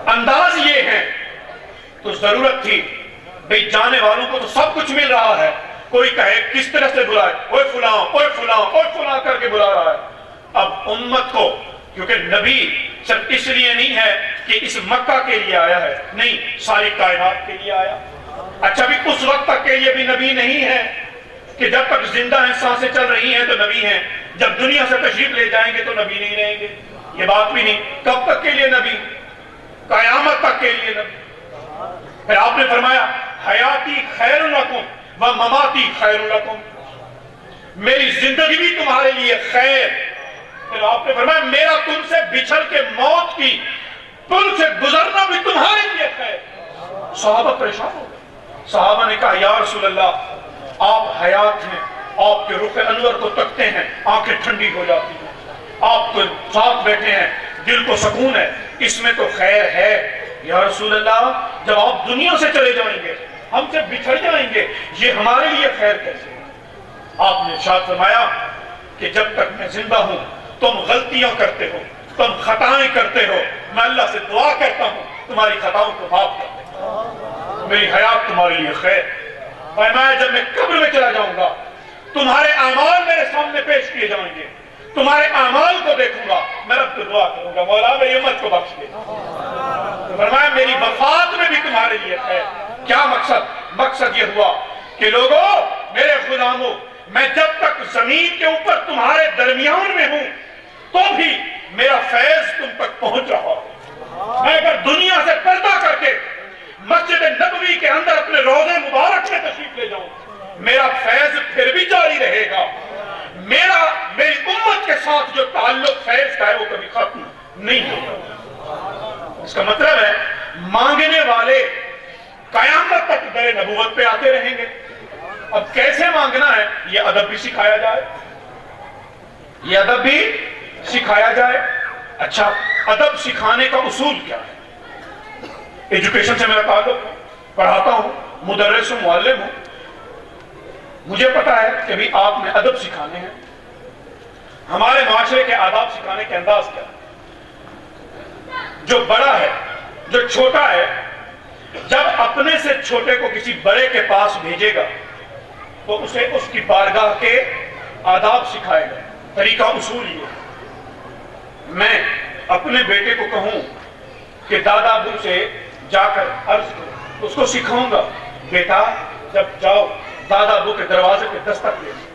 انداز یہ ہے تو ضرورت تھی بھئی جانے والوں کو تو سب کچھ مل رہا ہے، کوئی کہے کس طرح سے بلائے، اوے فلاں اوے فلاں اوے فلاں کر کے بلا رہا ہے۔ اب امت کو، کیونکہ نبی صرف اس لیے نہیں ہے کہ اس مکہ کے لیے آیا ہے، نہیں، ساری کائنات کے لیے آیا۔ اچھا بھی اس وقت تک کے لیے بھی نبی نہیں ہے کہ جب تک زندہ ہیں سانسیں چل رہی ہیں تو نبی ہیں، جب دنیا سے تشریف لے جائیں گے تو نبی نہیں رہیں گے، یہ بات بھی نہیں۔ کب تک کے لیے نبی؟ قیامت تک کے لیے نبی۔ پھر آپ نے فرمایا حیاتی خیر لکم و مماتی خیر لکم، میری زندگی بھی تمہارے لیے خیر۔ پھر آپ نے فرمایا میرا تم سے بچھڑ کے موت کی پل سے گزرنا بھی تمہارے لیے خیر۔ صحابہ پریشان ہو گئے، صحابہ نے کہا یا رسول اللہ آپ حیات ہیں، آپ کے رخ انور کو تکتے ہیں آنکھیں ٹھنڈی ہو جاتی ہیں، آپ تو ساتھ بیٹھے ہیں دل کو سکون ہے، اس میں تو خیر ہے۔ یا رسول اللہ جب آپ دنیا سے چلے جائیں گے، ہم سے بچھڑ جائیں گے، یہ ہمارے لیے خیر کیسے؟ آپ نے ارشاد فرمایا کہ جب تک میں زندہ ہوں تم غلطیاں کرتے ہو، تم خطائیں کرتے ہو، میں اللہ سے دعا کرتا ہوں تمہاری خطاؤں کو معاف کر دے، میری حیات تمہارے لیے خیر۔ فرمایا جب میں قبر میں چلا جاؤں گا تمہارے اعمال میرے سامنے پیش کیے جائیں گے، تمہارے اعمال کو دیکھوں گا، میں رب کو دعا کروں گا مولا میری امت کو بخش دے۔ فرمایا میری وفات میں بھی تمہارے لیے خیر۔ کیا مقصد؟ مقصد یہ ہوا کہ لوگوں میرے غلاموں، میں جب تک زمین کے اوپر تمہارے درمیان میں ہوں تو بھی میرا فیض تم تک پہنچ رہا ہے۔ میں اگر دنیا سے پردہ کر کے مسجد نبوی کے اندر اپنے روضے مبارک میں تشریف لے جاؤں، میرا فیض پھر بھی جاری رہے گا، میری امت کے ساتھ جو تعلق فیض کا ہے وہ کبھی ختم نہیں ہوگا۔ اس کا مطلب ہے مانگنے والے قیامت تک در نبوت پہ آتے رہیں گے۔ اب کیسے مانگنا ہے یہ ادب بھی سکھایا جائے، یہ ادب بھی سکھایا جائے۔ اچھا ادب سکھانے کا اصول کیا ہے؟ ایجوکیشن سے میرا تعلق ہے، پڑھاتا ہوں، مدرس ہوں، معلم ہوں، مجھے پتا ہے کہ بھی آپ نے ادب سکھانے ہیں۔ ہمارے معاشرے کے آداب سکھانے کے انداز کیا ہے؟ جو بڑا ہے، جو چھوٹا ہے، جب اپنے سے چھوٹے کو کسی بڑے کے پاس بھیجے گا تو اسے اس کی بارگاہ کے آداب سکھائے گا۔ طریقہ اصول یہ ہے، میں اپنے بیٹے کو کہوں کہ دادا ابو سے جا کر عرض کرو، اس کو سکھاؤں گا بیٹا جب جاؤ دادا ابو کے دروازے پہ دستک دینا،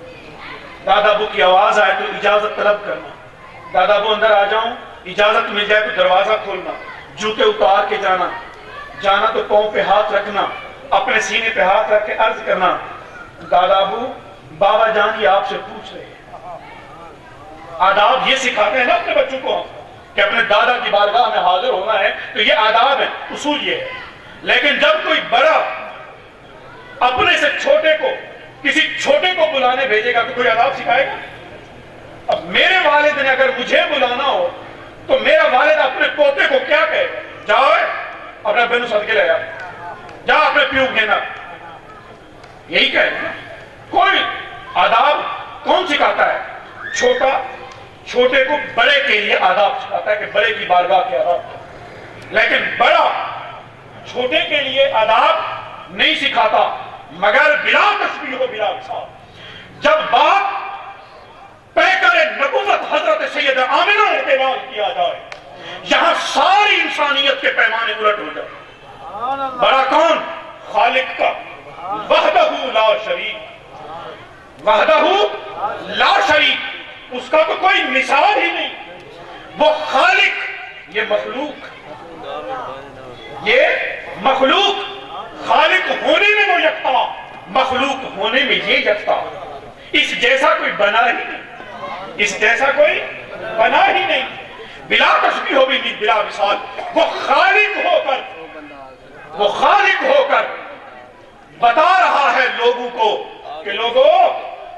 دادا ابو کی آواز آئے تو اجازت طلب کرنا، دادا ابو اندر آ جاؤں اجازت مل جائے تو دروازہ کھولنا، جوتے اتار کے جانا تو پاؤں پہ ہاتھ رکھنا، اپنے سینے پہ ہاتھ رکھ کے عرض کرنا دادا ابو بابا جان یہ آپ سے پوچھ رہے ہیں۔ آداب یہ سکھاتے ہیں نا اپنے بچوں کو کہ اپنے دادا کی بارگاہ میں حاضر ہونا ہے تو یہ آداب ہے، اصول یہ ہے۔ لیکن جب کوئی بڑا اپنے سے چھوٹے کو کسی چھوٹے کو بلانے بھیجے گا تو کوئی آداب سکھائے گا؟ اب میرے والد نے اگر مجھے بلانا ہو تو میرا والد اپنے پوتے کو کیا کہے گا؟ جاؤ اپنے بہنوں صدقے لے جا، جا اپنے پیو گھینا، یہی کہے گا۔ کوئی آداب کون سکھاتا ہے؟ چھوٹا چھوٹے کو بڑے کے لیے آداب سکھاتا ہے کہ بڑے کی بارگاہ کے آداب، لیکن بڑا چھوٹے کے لیے آداب نہیں سکھاتا مگر بلا تشبیہ و بلا مثال۔ جب بات پیکر نبوت حضرت سید آمنہ اعتبار کیا جائے، یہاں ساری انسانیت کے پیمانے الٹ ہو جائے۔ بڑا کون؟ خالق کا، وحدہ لا شریک، وحدہ لا شریک، اس کا تو کوئی مثال ہی نہیں۔ وہ خالق، یہ مخلوق، خالق ہونے میں وہ یکتا، مخلوق ہونے میں یہ یکتا، اس جیسا کوئی بنا ہی نہیں، اس جیسا کوئی بنا ہی نہیں، بلا تشبیہ ہو بھی بلا مثال۔ وہ خالق ہو کر بتا رہا ہے لوگوں کو کہ لوگوں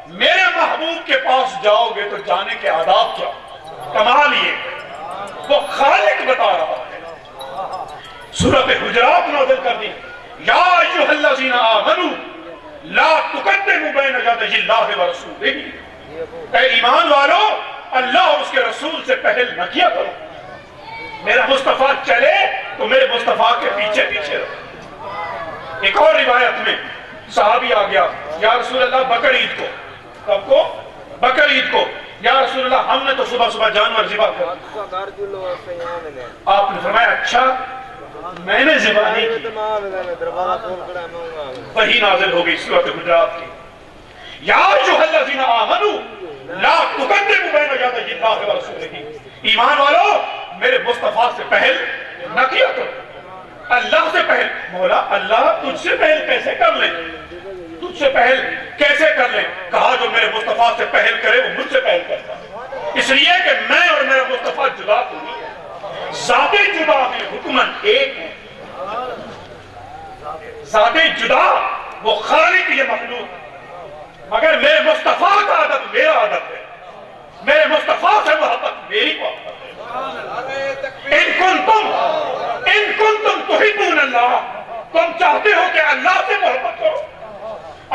میرے محبوب کے پاس جاؤ گے تو جانے کے آداب کیا؟ کمال یہ وہ خالق بتا رہا ہے۔ سورۃ حجرات نازل کر دی، یا ایھا الذین آمنوا لا تقدموا بین یدی اللہ ورسولہ، اے ایمان والو اللہ اور اس کے رسول سے پہل نہ کیا کرو. میرا مصطفیٰ چلے تو میرے مصطفیٰ کے پیچھے پیچھے رہو. ایک اور روایت میں صحابی آ گیا, یا رسول اللہ بقر عید کو. کب کو؟ بقر عید کو. یا رسول اللہ ہم نے تو صبح صبح جانور ذبح کر. آپ نے فرمایا اچھا میں نے ذبح نہیں کی. وحی نازل ہو گئی سورۃ حجرات کی, یا ایھا الذین آمنوا لا تقدموا بین یدی اللہ ورسولہ. ایمان والو میرے مصطفیٰ سے پہل نہ کیا کرو. اللہ سے پہل. مولا اللہ تجھ سے پہل کیسے کر لیں؟ تجھ سے پہل کیسے کر لیں؟ کہا جو میرے مصطفیٰ سے پہل کرے وہ مجھ سے پہل کرتا ہے. اس لیے کہ میں اور میرا مصطفیٰ جدا تو نہیں ہے, ذاتیں جدا ہیں, حکمن ایک ہے. ذاتیں جدا, وہ خالق یہ مخلوق, مگر میرے مصطفیٰ کا ادب میرا ادب ہے. میرے مصطفیٰ سے محبت میری محبت ہے. ان کنتم تحبون اللہ, تم چاہتے ہو کہ اللہ سے محبت کرو,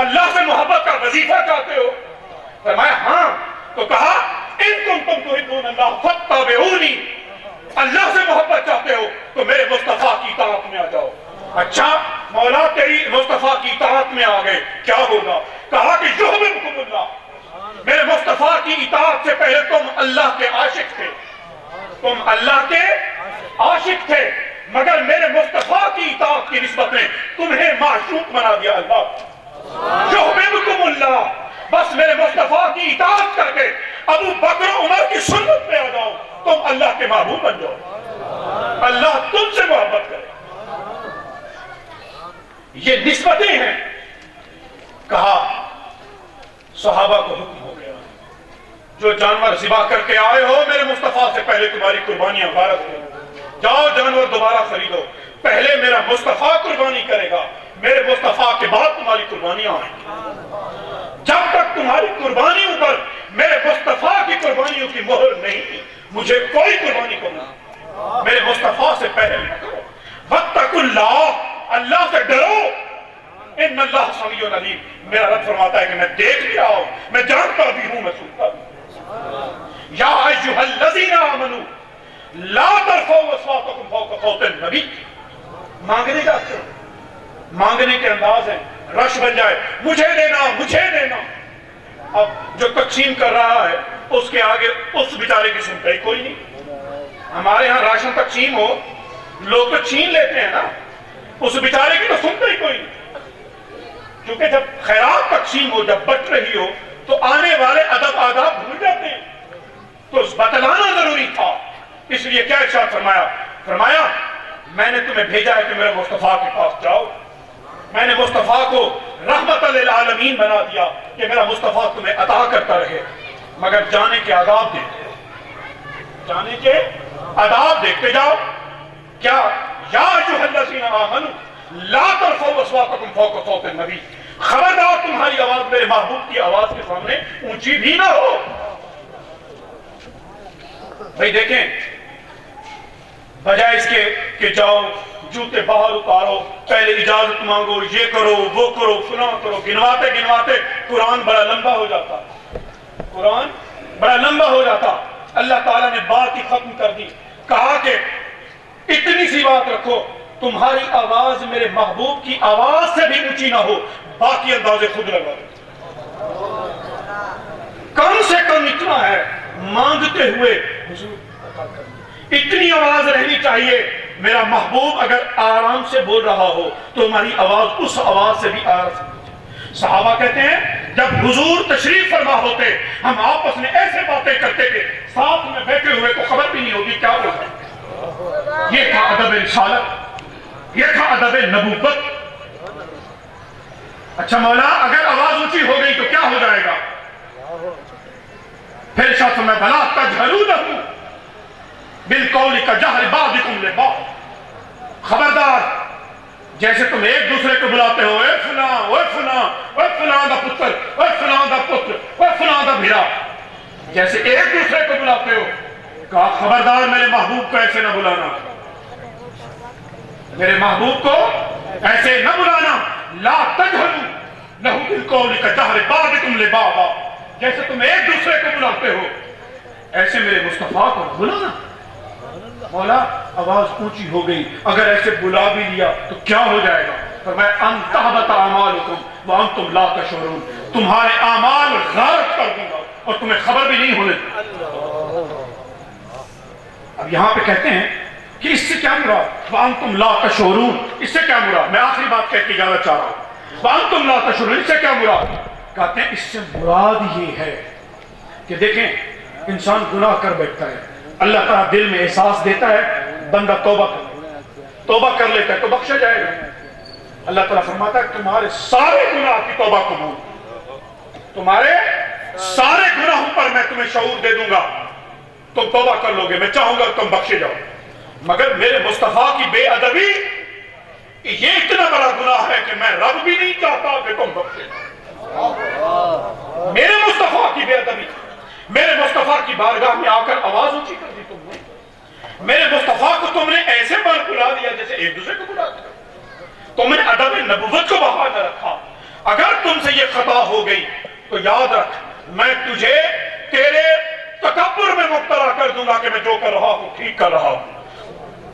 اللہ سے محبت کا وظیفہ چاہتے ہو؟ فرمایا ہاں. تو کہا ان کنتم تحبون اللہ فاتبعونی, اللہ سے محبت چاہتے ہو تو میرے مصطفیٰ کی اطاعت میں آ جاؤ. اچھا مولا تیری مصطفیٰ کی اطاعت میں آ گئے, کیا ہوگا؟ کہا کہ یحببکم اللہ. میرے مصطفیٰ کی اطاعت سے پہلے تم اللہ کے عاشق تھے, تم اللہ کے عاشق تھے, مگر میرے مصطفیٰ کی اطاعت کی نسبت میں تمہیں معشوق بنا دیا اللہ. یحببکم اللہ, بس میرے مصطفیٰ کی اطاعت کر کے ابو بکر عمر کی سنت پہ آ جاؤ, تم اللہ کے محبوب بن جاؤ, اللہ تم سے محبت کرے. یہ نسبتیں ہیں. کہا صحابہ کو حکم ہو گیا, جو جانور ذبح کر کے آئے ہو میرے مصطفیٰ سے پہلے تمہاری قربانیاں غارت ہیں, جاؤ جانور دوبارہ خریدو. پہلے میرا مصطفیٰ قربانی کرے گا, میرے مصطفیٰ کے بعد تمہاری قربانیاں آئیں گی. جب تک تمہاری قربانیوں پر میرے مصطفیٰ کی قربانیوں کی مہر نہیں, مجھے کوئی قربانی کرنا. میرے مصطفیٰ سے پہلے نہ کرو. واتقوا اللہ, اللہ سے ڈرو. ان اللہ سمیع علیم, میرا رب فرماتا ہے کہ میں دیکھ بھی رہا ہوں, میں جانتا بھی ہوں, میں سنتا بھی ہوں. یا ایھا الذین آمنوا لا ترفعوا اصواتکم فوق صوت النبی. مانگنے جاتے ہو, مانگنے کے انداز ہیں, رش بن جائے مجھے دینا مجھے دینا. اب جو تقسیم کر رہا ہے اس کے آگے اس بیچارے کی سنتا ہی کوئی نہیں. ہمارے ہاں راشن تقسیم ہو لوگ تو چھین لیتے ہیں نا, اس بیچارے کی تو سنتا ہی کوئی نہیں. کیونکہ جب خیرات تقسیم ہو, جب بٹ رہی ہو تو آنے والے ادب آداب بھول جاتے ہیں, تو بتلانا ضروری تھا. اس لیے کیا ارشاد فرمایا؟ فرمایا میں نے تمہیں بھیجا ہے کہ میرے مصطفیٰ کے پاس جاؤ. میں نے مصطفیٰ کو رحمت للعالمین بنا دیا کہ میرا مصطفیٰ تمہیں عطا کرتا رہے, مگر جانے کے آداب دیکھتے, جانے کے آداب دیکھتے جاؤ. کیا یا ایھا الذین آمنوا لا ترفعوا اصواتکم فوق صوت النبی, خبردار تمہاری آواز میرے محبوب کی آواز کے سامنے اونچی بھی نہ ہو. بھائی دیکھیں, بجائے اس کے کہ جاؤ جوتے باہر اتارو, پہلے اجازت مانگو, یہ کرو وہ کرو فلاں کرو, گنواتے گنواتے قرآن بڑا لمبا ہو جاتا, قرآن بڑا لمبا ہو جاتا. اللہ تعالیٰ نے بات ہی ختم کر دی. کہا کہ اتنی سی بات رکھو, تمہاری آواز میرے محبوب کی آواز سے بھی اونچی نہ ہو, باقی اندازے خود لگا دو. کم سے کم اتنا ہے, مانگتے ہوئے اتنی آواز رہنی چاہیے. میرا محبوب اگر آرام سے بول رہا ہو تو ہماری آواز اس آواز سے بھی آرام سے. صحابہ کہتے ہیں جب حضور تشریف فرما ہوتے ہم آپس میں ایسے باتیں کرتے کہ ساتھ میں بیٹھے ہوئے کو خبر بھی نہیں ہوگی کیا ہو رہا ہے. یہ تھا ادب رسالت, یہ تھا ادب نبوت. اچھا مولا اگر آواز اونچی ہو گئی تو کیا ہو جائے گا؟ پھر شخص میں بلا تجہروا لہ بالقول کجہر بعضکم لبعض. خبردار, جیسے تم ایک دوسرے کو بلاتے ہو, اے فلاں اے فلاں اے فلاں دا پتر اے فلاں دا پتر اے فلاں دا بھیرا, جیسے ایک دوسرے کو بلاتے ہو, کہا خبردار میرے محبوب کو ایسے نہ بلانا, میرے محبوب کو ایسے نہ بلانا. لا تجہروا لہ بالقول کجہر بعضکم لبعض, جیسے تم ایک دوسرے کو بلاتے ہو ایسے میرے مصطفیٰ کو بلانا. مولا آواز اونچی ہو گئی, اگر ایسے بلا بھی لیا تو کیا ہو جائے گا؟ فرمایا ان تحبط اعمالکم وانتم لا تشعرون, تمہارے اعمال غارت کر دوں گا اور تمہیں خبر بھی نہیں ہونے دوں. اب یہاں پہ کہتے ہیں کہ اس سے کیا مراد؟ وانتم لا تشعرون, اس سے کیا مراد؟ میں آخری بات کہہ کے جانا چاہ رہا ہوں. وانتم لا تشعرون, اس سے کیا مراد؟ کہتے ہیں اس سے مراد یہ ہے کہ دیکھیں انسان گناہ کر بیٹھتا ہے, اللہ تعالیٰ دل میں احساس دیتا ہے, بندہ توبہ کر لیتا ہے تو بخشا جائے گا. اللہ تعالیٰ فرماتا ہے تمہارے سارے گناہ کی توبہ قبول, تمہارے سارے گناہوں پر میں تمہیں شعور دے دوں گا, تم توبہ کر لو گے, میں چاہوں گا تم بخشے جاؤ. مگر میرے مصطفیٰ کی بے ادبی یہ اتنا بڑا گناہ ہے کہ میں رب بھی نہیں چاہتا کہ تم بخشے جاؤ. میرے مصطفیٰ کی بے ادبی, میرے مصطفیٰ کی بارگاہ میں آ کر آواز اونچی کر دی تم نے, میرے مصطفیٰ کو تم نے ایسے بار بلا دیا جیسے ایک دوسرے کو بلاتے ہو, تم نے ادب نبوت کو بہا نہ رکھا. اگر تم سے یہ خطا ہو گئی تو یاد رکھ میں تجھے تیرے تکبر میں مبتلا کر دوں گا کہ میں جو کر رہا ہوں ٹھیک کر رہا ہوں,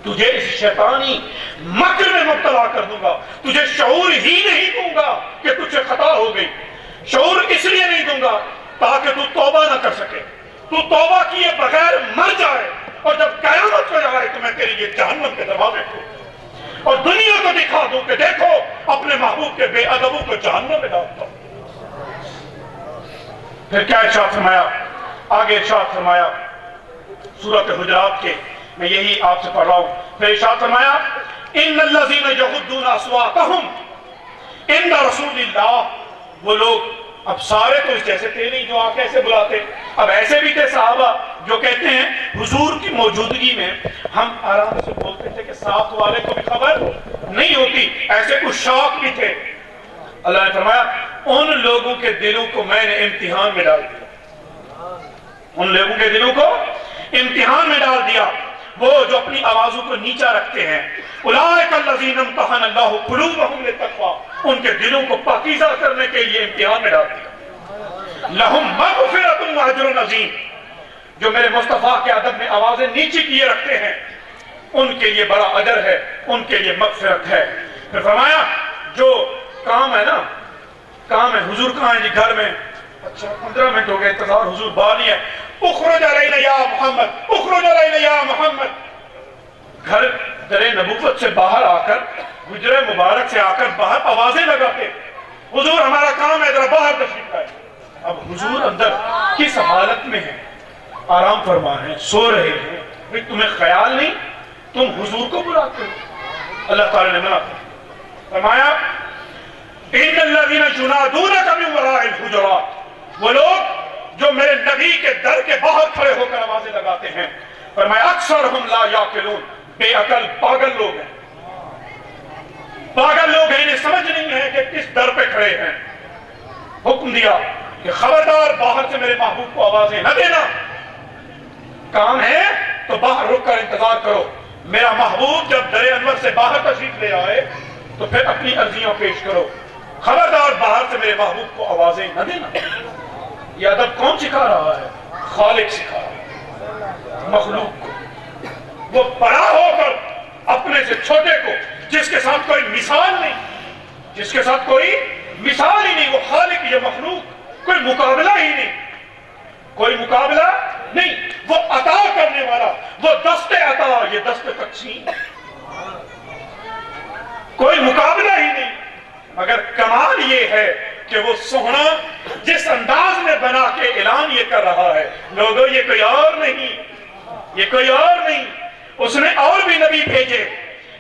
تجھے اس شیطانی مکر میں مبتلا کر دوں گا, تجھے شعور ہی نہیں دوں گا کہ تجھ سے خطا ہو گئی. شعور اس لیے نہیں دوں گا تاکہ تو توبہ نہ کر سکے, تو توبہ کیے بغیر مر جائے, اور جب قیامت ہو جائے تو میں تیرے لیے جہنم کے دروازے کھولوں اور دنیا کو دکھا دوں کہ دیکھو اپنے محبوب کے بے ادبوں کو جہنم میں ڈالتا ہوں. پھر کیا ارشاد فرمایا؟ آگے ارشاد فرمایا سورۃ حجرات کے, میں یہی آپ سے پڑھ رہا ہوں. پھر ارشاد فرمایا ان الذین یغضون اصواتهم عند رسول اللہ, وہ لوگ اب سارے تو اس جیسے تھے نہیں جو آ کیسے بلاتے, اب ایسے بھی تھے صحابہ جو کہتے ہیں حضور کی موجودگی میں ہم آرام سے بولتے تھے کہ ساتھ والے کو بھی خبر نہیں ہوتی, ایسے عشاق بھی تھے. اللہ نے فرمایا ان لوگوں کے دلوں کو میں نے امتحان میں ڈال دیا, ان لوگوں کے دلوں کو امتحان میں ڈال دیا, وہ جو اپنی آوازوں کو نیچا رکھتے ہیں. اولئک الذین امتحن اللہ قلوبہم للتقوی, ان کے دلوں کو پاکیزہ کرنے کے لیے امتحان میں ڈال دیا. لہم مغفرۃ واجر عظیم, جو میرے مصطفیٰ کے ادب میں آوازیں نیچی کیے رکھتے ہیں ان کے لیے بڑا اجر ہے, ان کے لیے مغفرت ہے. پھر فرمایا جو کام ہے نا, کام ہے حضور کہاں ہے جی؟ گھر میں. اچھا 15 منٹ ہو گئے انتظار, حضور باہر نہیں ہے. اخرج علینا یا محمد, اخرج علینا یا محمد. گھر در نبوت سے باہر آ کر, حجرہ مبارک سے آ کر باہر آوازیں لگاتے, حضور ہمارا کام ہے ذرا باہر تشریف لائے. اب حضور اندر کس حالت میں ہیں؟ آرام فرما ہیں, سو رہے ہیں. بھئی تمہیں خیال نہیں تم حضور کو بلاتے ہو؟ اللہ تعالی نے منع فرمایا ان الذین ینادونک من وراء الحجرات, وہ لوگ جو میرے نبی کے در کے باہر کھڑے ہو کر آوازیں لگاتے ہیں. فرمایا اکثرہم لا یعقلون, بے عقل پاگل لوگ ہیں, پاگل لوگ ہیں, انہیں سمجھ نہیں ہے کہ کس در پہ کھڑے ہیں. حکم دیا کہ خبردار باہر سے میرے محبوب کو آوازیں نہ دینا, کام ہے تو باہر رک کر انتظار کرو. میرا محبوب جب در انور سے باہر تشریف لے آئے تو پھر اپنی عرضیاں پیش کرو. خبردار باہر سے میرے محبوب کو آوازیں نہ دینا. یہ ادب کون سکھا رہا ہے؟ خالق سکھا رہا ہے مخلوق کو. وہ بڑا ہو کر اپنے سے چھوٹے کو, جس کے ساتھ کوئی مثال نہیں, جس کے ساتھ کوئی مثال ہی نہیں, وہ خالق یہ مخلوق, کوئی مقابلہ ہی نہیں, کوئی مقابلہ نہیں. وہ عطا کرنے والا, وہ دست عطا, یہ دست تقسیم, کوئی مقابلہ ہی نہیں. مگر کمال یہ ہے کہ وہ سونا جس انداز میں بنا کے اعلان یہ کر رہا ہے, لوگوں یہ کوئی اور نہیں, یہ کوئی اور نہیں. اس نے اور بھی نبی بھیجے,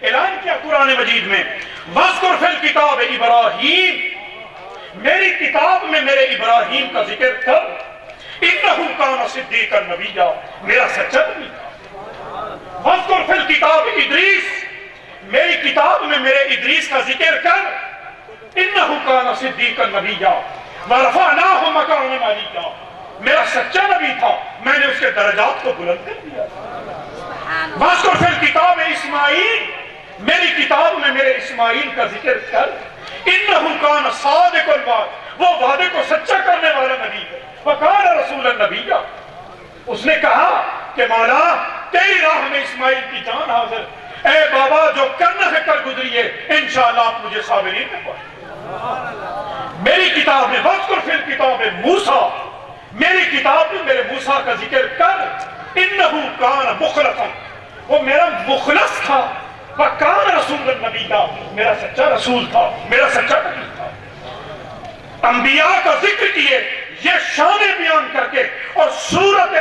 اعلان کیا قرآن مجید میں وَاذْكُرْ فِي الْكِتَابِ إِبْرَاهِيمَ, میری کتاب میں میرے ابراہیم کا ذکر کر. إِنَّهُ كَانَ صِدِّيقًا نَبِيًّا, میرا سچا نبی تھا. وَاذْكُرْ فِي الْكِتَابِ إِدْرِيسَ, میری کتاب میں میرے ادریس کا ذکر کر. إِنَّهُ كَانَ صِدِّيقًا نَبِيًّا وَرَفَعْنَاهُ مَكَانًا عَلِيًّا, میرا سچا نبی تھا, میں نے اس کے درجات کو بلند کر دیا. وَاذْكُرْ فِي الْكِتَابِ إِسْمَاعِيلَ, میری کتاب میں میرے اسماعیل کا ذکر کر. إِنَّهُ كَانَ صَادِقَ الْوَعْدِ, وہ وعدے کو سچا کرنے والا نبی ہے. وَكَانَ رَسُولًا نَبِيًّا, اس نے کہا کہ مولا تیری راہ میں اسماعیل کی جان حاضر، اے بابا جو کرنا ہے کر گزریے، انشاءاللہ آپ مجھے صابرین میں پڑھیں۔ میری کتاب میں وذکر فی الکتاب موسیٰ، میری کتاب میں میرے موسیٰ کا ذکر کر، انہو کان مخلصا، وہ میرا مخلص تھا، وکان رسول النبی کا، میرا سچا رسول تھا، میرا سچا نبی تھا۔ انبیاء کا ذکر کیے، یہ شان بیان کر کے، اور سورت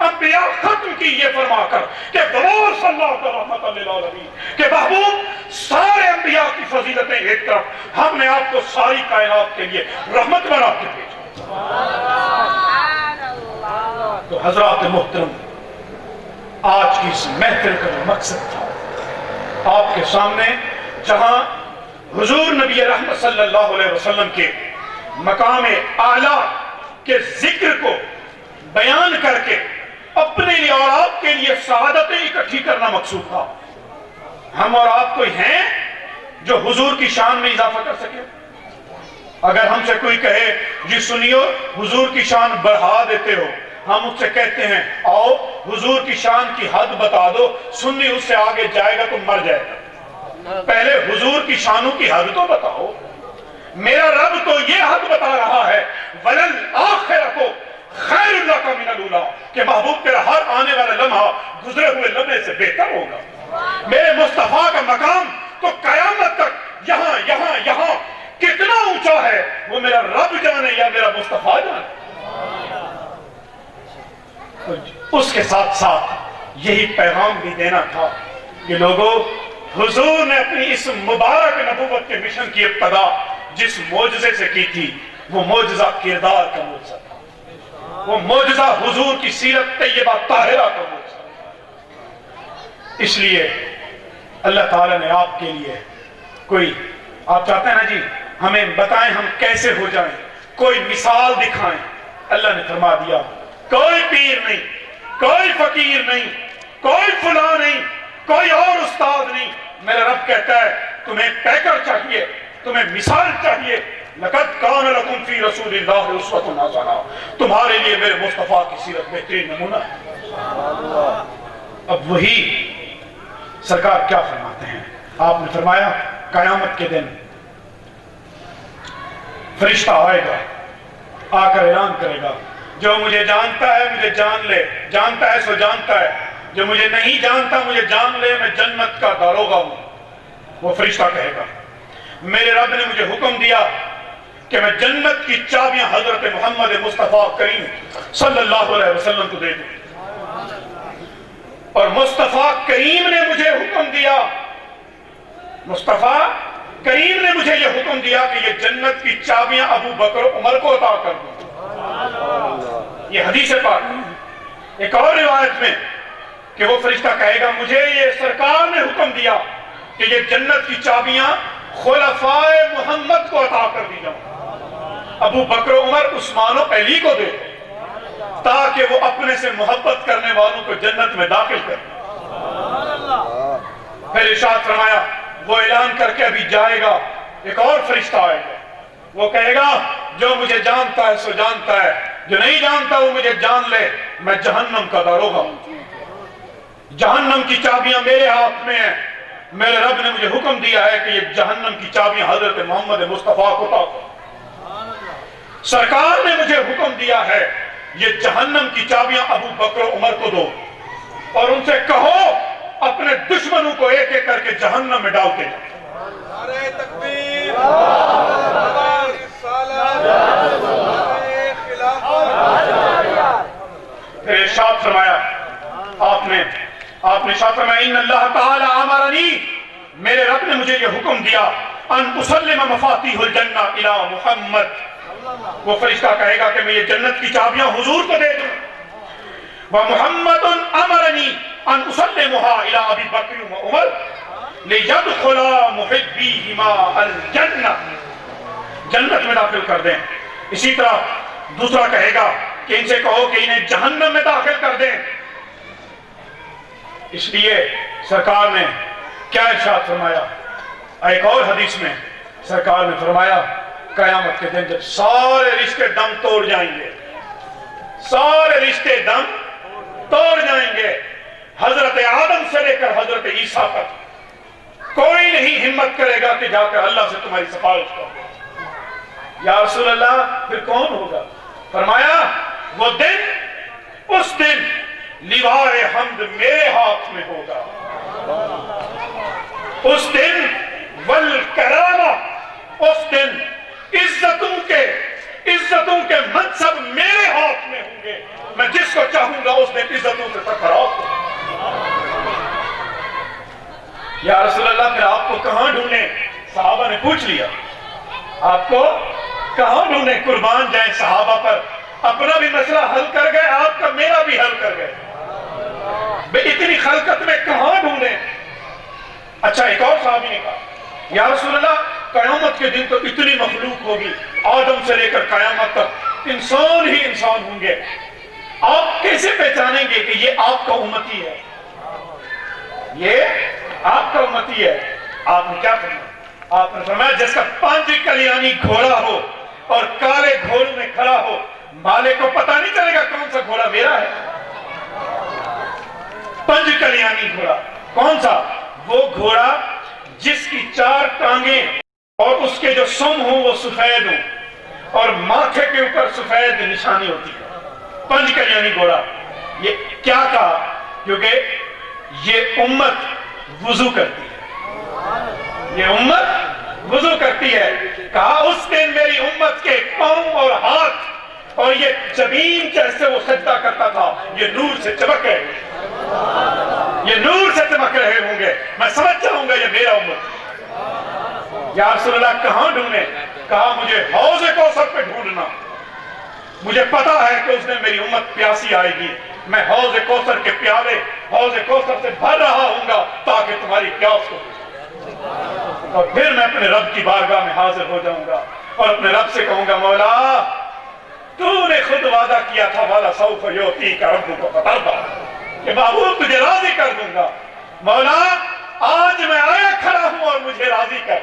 انبیاء ختم کی یہ فرما کر کہ ضرور صلی اللہ علیہ رحمت للعالمین کہ محبوب سارے انبیاء کی فضیلتیں ایک طرف، ہم نے آپ کو ساری کائنات کے لیے رحمت بنا کے بھیجا۔ تو حضرات محترم، آج کی اس محفل کا جو مقصد تھا آپ کے سامنے، جہاں حضور نبی رحمت صلی اللہ علیہ وسلم کے مقام اعلیٰ کے ذکر کو بیان کر کے اپنے لیے اور آپ کے لیے سعادتیں اکٹھی کرنا مقصود تھا۔ ہم اور آپ کوئی ہیں جو حضور کی شان میں اضافہ کر سکے؟ اگر ہم سے کوئی کہے جی سنیو حضور کی شان بڑھا دیتے ہو، ہم اس سے کہتے ہیں آؤ حضور کی شان کی حد بتا دو، سنی اس سے آگے جائے گا تو مر جائے گا۔ پہلے حضور کی شانوں کی حد تو بتاؤ۔ میرا رب تو یہ حد بتا رہا ہے وَلَلْآخِرَةُ خیر اللہ کا من الاولیٰ، کہ محبوب تیرا ہر آنے والا لمحہ گزرے ہوئے لمحے سے بہتر ہوگا۔ میرے مصطفیٰ کا مقام تو قیامت تک یہاں یہاں یہاں کتنا اونچا ہے وہ میرا رب جانے یا میرا مصطفیٰ جانے۔ اس کے ساتھ ساتھ یہی پیغام بھی دینا تھا کہ لوگوں، حضور نے اپنی اس مبارک نبوت کے مشن کی ابتدا جس معجزے سے کی تھی، وہ معجزہ کردار کا معجزہ تھا، وہ معجزہ حضور کی سیرت طیبہ طاہرہ کا معجزہ۔ اس لیے اللہ تعالیٰ نے آپ کے لیے کوئی، آپ چاہتے ہیں نا جی ہمیں بتائیں ہم کیسے ہو جائیں، کوئی مثال دکھائیں، اللہ نے فرما دیا کوئی پیر نہیں، کوئی فقیر نہیں، کوئی فلاں نہیں، کوئی اور استاد نہیں۔ میرا رب کہتا ہے تمہیں پیکر چاہیے، تمہیں مثال چاہیے، لَقَدْ كَانَ لَكُمْ فِي رَسُولِ اللَّهِ أُسْوَةٌ حَسَنَةٌ، تمہارے لیے میرے مصطفیٰ کی سیرت بہترین نمونہ ہے۔ اب وہی سرکار کیا فرماتے ہیں؟ آپ نے فرمایا قیامت کے دن فرشتہ آئے گا، آ کر اعلان کرے گا جو مجھے جانتا ہے مجھے جان لے، جانتا ہے سو جانتا ہے، جو مجھے نہیں جانتا مجھے جان لے، میں جنت کا داروغہ ہوں۔ وہ فرشتہ کہے گا میرے رب نے مجھے حکم دیا کہ میں جنت کی چابیاں حضرت محمد مصطفیٰ کریم صلی اللہ علیہ وسلم کو دے دوں، اور مصطفیٰ کریم نے مجھے حکم دیا، مصطفیٰ کریم نے مجھے یہ حکم دیا کہ یہ جنت کی چابیاں ابو بکر عمر کو عطا کر دوں۔ یہ حدیث پاک۔ ایک اور روایت میں کہ وہ فرشتہ کہے گا مجھے یہ سرکار نے حکم دیا کہ یہ جنت کی چابیاں خلفائے محمد کو عطا کر دی جاؤں، ابو بکر عمر عثمان و علی کو دے، تاکہ وہ اپنے سے محبت کرنے والوں کو جنت میں داخل کریں۔ پھر ارشاد فرمایا وہ اعلان کر کے ابھی جائے گا، ایک اور فرشتہ آئے گا، وہ کہے گا جو مجھے جانتا ہے سو جانتا ہے، جو نہیں جانتا وہ مجھے جان لے، میں جہنم کا داروغہ ہوں، جہنم کی چابیاں میرے ہاتھ میں ہیں، میرے رب نے مجھے حکم دیا ہے کہ یہ جہنم کی چابیاں حضرت محمد مصطفیٰ کو عطا کرو۔ سرکار نے مجھے حکم دیا ہے یہ جہنم کی چابیاں ابو بکر عمر کو دو، اور ان سے کہو اپنے دشمنوں کو ایک ایک کر کے جہنم میں ڈالتے جاؤ۔ نعرہ تکبیر، پھر ارشاد فرمایا آپ نے ارشاد فرمایا ان اللہ تعالی امرنی، میرے رب نے مجھے یہ حکم دیا ان اسلم مفاتیح الجنہ الی محمد، وہ فرشتہ کہے گا کہ میں یہ جنت کی چابیاں حضور کو دے دوں، ومحمد امرنی ان اسلمها الی ابی بکر و عمر لیدخلا محبیہما الجنہ، جنت میں داخل کر دیں۔ اسی طرح دوسرا کہے گا کہ ان سے کہو کہ انہیں جہنم میں داخل کر دیں۔ اس لیے سرکار نے کیا ارشاد فرمایا؟ ایک اور حدیث میں سرکار نے فرمایا قیامت کے دن جب سارے رشتے دم توڑ جائیں گے، سارے رشتے دم توڑ جائیں گے. حضرت آدم سے لے کر حضرت عیسیٰ تک کوئی نہیں ہمت کرے گا کہ جا کر اللہ سے تمہاری سفارش کرو. یا رسول اللہ پھر کون ہوگا؟ فرمایا وہ دن، اس دن لیوائے حمد میرے ہاتھ میں ہوگا. اس دن والکرامہ، اس دن عزتوں کے منصب میرے ہاتھ میں ہوں گے. میں جس کو چاہوں گا اس دن عزتوں سے سرفراز ہوں. یا رسول اللہ پھر آپ کو کہاں ڈھونڈیں؟ صحابہ نے پوچھ لیا آپ کو کہاں ڈھونڈیں؟ قربان جائیں صحابہ پر. اپنا بھی مسئلہ حل کر گئے، آپ کا میرا بھی حل کر گئے. بے اتنی خلقت میں کہاں ڈھونڈیں؟ اچھا ایک اور صحابی نے کہا یا رسول اللہ قیامت کے دن تو اتنی مخلوق ہوگی، آدم سے لے کر قیامت تک انسان ہی انسان ہوں گے، آپ کیسے پہچانیں گے کہ یہ آپ کا امتی ہے، یہ آپ کا امتی ہے؟ آپ نے کیا فرمایا؟ آپ نے فرمایا جس کا 5 کلیانی گھوڑا ہو اور کالے گھوڑے میں کھڑا ہو، مالک کو پتہ نہیں چلے گا کون سا گھوڑا میرا ہے. 5 کلیانی گھوڑا کون سا؟ وہ گھوڑا جس کی 4 ٹانگیں اور اس کے جو سم ہوں وہ سفید ہوں اور ماتھے کے اوپر سفید نشانی ہوتی ہے. 5 کلیانی گھوڑا. یہ کیا کہا؟ کیونکہ یہ امت وضو کرتی ہے، یہ امت وضو کرتی ہے. کہا اس دن میری امت کے پاؤں اور ہاتھ اور یہ جبین جیسے وہ سجدہ کرتا تھا یہ نور سے چمک رہے ہیں، یہ نور سے چمک رہے ہوں گے. میں سمجھ جاؤں گا یہ میرا امت. یا رسول اللہ کہاں ڈھونڈیں؟ کہا مجھے حوض کوثر پہ ڈھونڈنا. مجھے پتا ہے کہ اس دن میری امت پیاسی آئے گی، میں حوض کوثر کے پیالے حوض کوثر سے بھر رہا ہوں گا تاکہ تمہاری پیاس ہو، اور پھر میں اپنے رب کی بارگاہ میں حاضر ہو جاؤں گا اور اپنے رب سے کہوں گا مولا تو نے خود وعدہ کیا تھا والا سوف یعطیک ربک فترضی، کہ محبوب تجھے راضی کر دوں گا. مولا آج میں آیا کھڑا ہوں اور مجھے راضی کر.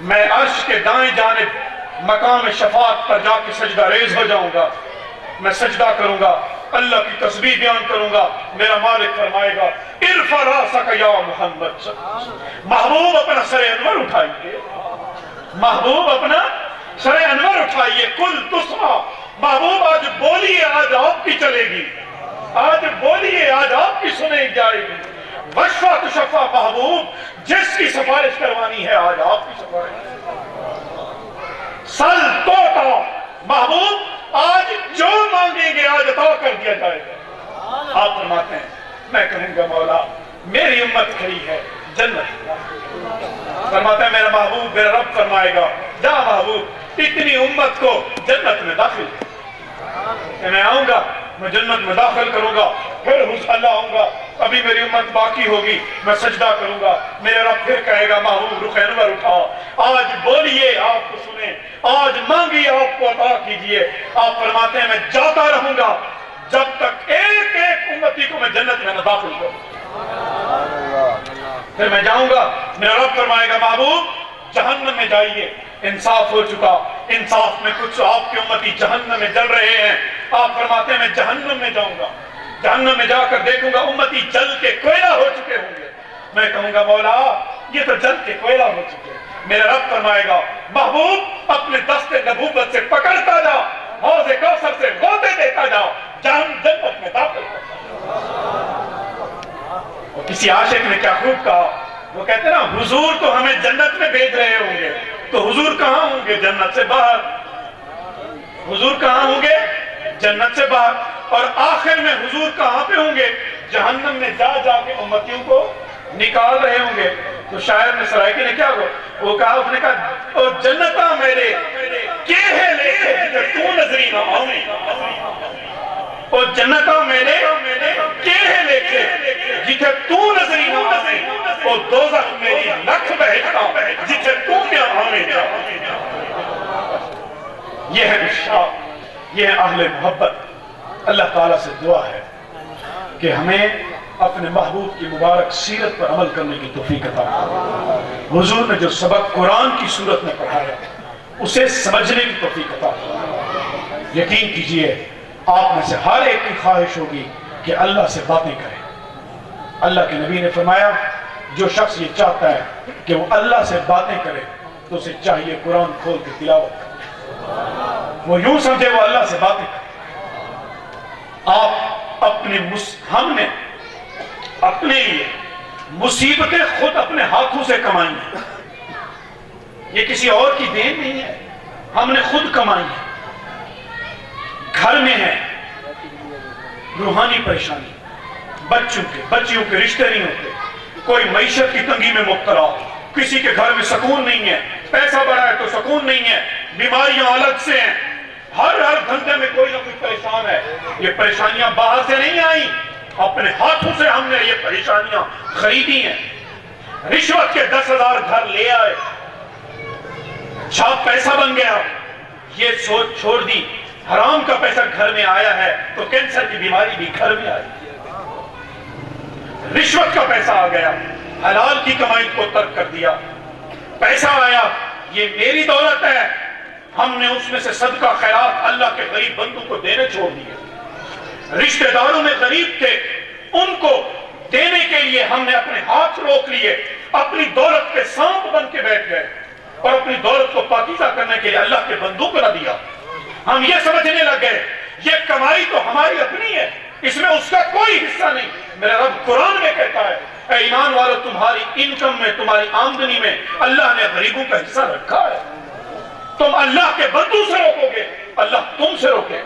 میں عرش کے دائیں جانب مقام شفاعت پر جا کے سجدہ ریز ہو جاؤں گا. میں سجدہ کروں گا، اللہ کی تسبیح بیان کروں گا. میرا مالک فرمائے گا ارفع راسک یا محمد. محبوب اپنا سر انور اٹھائیے، محبوب اپنا سر انور اٹھائیے. کل تسمع، محبوب آج بولیے، آج آپ کی چلے گی، آج بولیے، آج آپ کی سنیں جائے گی. وشفع تشفع، محبوب جس کی سفارش کروانی ہے آج آپ کی سفارش. سل توتا، محبوب آج جو مانگیں گے آج عطا کر دیا جائے گا. آپ فرماتے ہیں میں کہوں گا مولا میری امت کھڑی ہے جنت. فرماتا ہے میرا محبوب، میرا رب فرمائے گا جا محبوب اتنی امت کو جنت میں داخل کہ میں آؤں گا، میں جنت میں داخل کروں گا. پھر اللہ آؤں گا، ابھی میری امت باقی ہوگی، میں سجدہ کروں گا. میرا رب پھر کہے گا محبوب رخ انور اٹھاؤ، آج بولیے آپ کو سنیں، آج مانگیے آپ کو عطا کیجئے. آپ فرماتے ہیں میں جاتا رہوں گا جب تک ایک ایک امتی کو میں جنت میں نہ داخل کروں. پھر میں جاؤں گا، میرا رب فرمائے گا محبوب جہنم میں جائیے، انصاف ہو چکا. انصاف میں کچھ آپ کے امتی جہنم میں جل رہے ہیں. آپ فرماتے ہیں میں جہنم میں جاؤں گا، جہنم میں جا کر دیکھوں گا امتی جل کے کوئلہ ہو چکے ہوں گے. میں کہوں گا مولا یہ تو جل کے کوئلہ ہو چکے. میرا رب فرمائے گا محبوب اپنے دست نبوت سے پکڑتا جا، حوض کوثر سے غوطے دیتا جا، جنت میں داخل کرتا. کسی عاشق نے کیا خوب کہا، وہ کہتے ہیں نا حضور تو ہمیں جنت میں بھیج رہے ہوں گے، تو حضور کہاں ہوں گے؟ جنت سے باہر. حضور کہاں ہوں گے؟ جنت سے باہر. اور آخر میں حضور کہاں پہ ہوں گے؟ جہنم میں جا جا کے امتیوں کو نکال رہے ہوں گے. تو شاعر نے سرائکی نے کیا وہ کہا، اس نے کہا او جنتا میرے کیہے لکھے تو نظری نہ آؤں. او جنتا میرے کیہے لکھے جتھے تو نظری نہ آؤں. او دوزخ میری لکھ بہتا جتھے تو نہ آویں. یہ ہے اشاق، یہ ہے اہل محبت. اللہ تعالیٰ سے دعا ہے کہ ہمیں اپنے محبوب کی مبارک سیرت پر عمل کرنے کی توفیق عطا فرمائے. حضور نے جو سبق قرآن کی صورت میں پڑھایا اسے سمجھنے کی توفیق عطا فرمائے. یقین کیجئے آپ میں سے ہر ایک کی خواہش ہوگی کہ اللہ سے باتیں کرے۔ اللہ کے نبی نے فرمایا جو شخص یہ چاہتا ہے کہ وہ اللہ سے باتیں کرے تو اسے چاہیے قرآن کھول کے تلاوت کرے، وہ یوں سمجھے وہ اللہ سے باتیں کرے۔ آپ ہم نے اپنے لیے مصیبتیں خود اپنے ہاتھوں سے کمائی ہیں، یہ کسی اور کی دین نہیں ہے، ہم نے خود کمائی ہے۔ گھر میں ہے روحانی پریشانی، بچیوں کے رشتے نہیں ہوتے، کوئی معیشت کی تنگی میں مبتلا، کسی کے گھر میں سکون نہیں ہے، پیسہ بڑا ہے تو سکون نہیں ہے، بیماریاں الگ سے ہیں، ہر دھندے میں کوئی نہ کوئی پریشان ہے۔ یہ پریشانیاں باہر سے نہیں آئیں، اپنے ہاتھوں سے ہم نے یہ پریشانیاں خریدی ہیں۔ رشوت کے 10,000 گھر لے آئے، چھاپ پیسہ بن گیا، یہ سوچ چھوڑ دی حرام کا پیسہ گھر میں آیا ہے تو کینسر کی بیماری بھی گھر میں آئی۔ رشوت کا پیسہ آ گیا، حلال کی کمائی کو ترک کر دیا، پیسہ آیا یہ میری دولت ہے، ہم نے اس میں سے صدقہ خیرات اللہ کے غریب بندوں کو دینے چھوڑ دیے۔ رشتہ داروں میں غریب تھے، ان کو دینے کے لیے ہم نے اپنے ہاتھ روک لیے، اپنی دولت کے سانپ بن کے بیٹھ گئے اور اپنی دولت کو پاکیزہ کرنے کے لیے اللہ کے بندوں کو نہ دیا۔ ہم یہ سمجھنے لگ گئے یہ کمائی تو ہماری اپنی ہے، اس میں اس کا کوئی حصہ نہیں۔ میرا رب قرآن میں کہتا ہے اے ایمان والو تمہاری انکم میں، تمہاری آمدنی میں اللہ نے غریبوں کا حصہ رکھا ہے، تم اللہ کے بندوں سے روکو گے اللہ تم سے روکے۔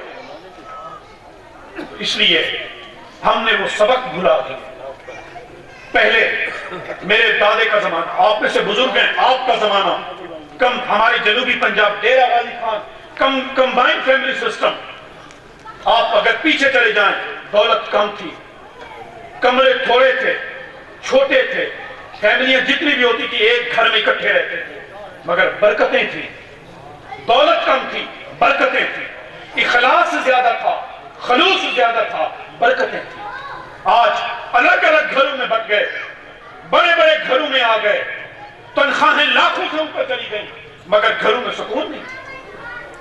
اس لیے ہم نے وہ سبق بھلا دی۔ پہلے میرے دادے کا زمانہ، آپ میں سے بزرگ ہیں، آپ کا زمانہ، ہمارے جنوبی Punjab Dera Ghazi Khan combined family system, آپ اگر پیچھے چلے جائیں دولت کم تھی، کمرے تھوڑے تھے، چھوٹے تھے، فیملیاں جتنی بھی ہوتی تھی ایک گھر میں اکٹھے رہتے تھے، مگر برکتیں تھیں، دولت کم تھی برکتیں تھیں، اخلاص زیادہ تھا، خلوص زیادہ تھا، برکتیں تھیں۔ آج الگ الگ گھروں میں بٹ گئے، بڑے بڑے گھروں میں آ گئے، تنخواہیں لاکھوں سے اوپر چلی گئیں، مگر گھروں میں سکون نہیں۔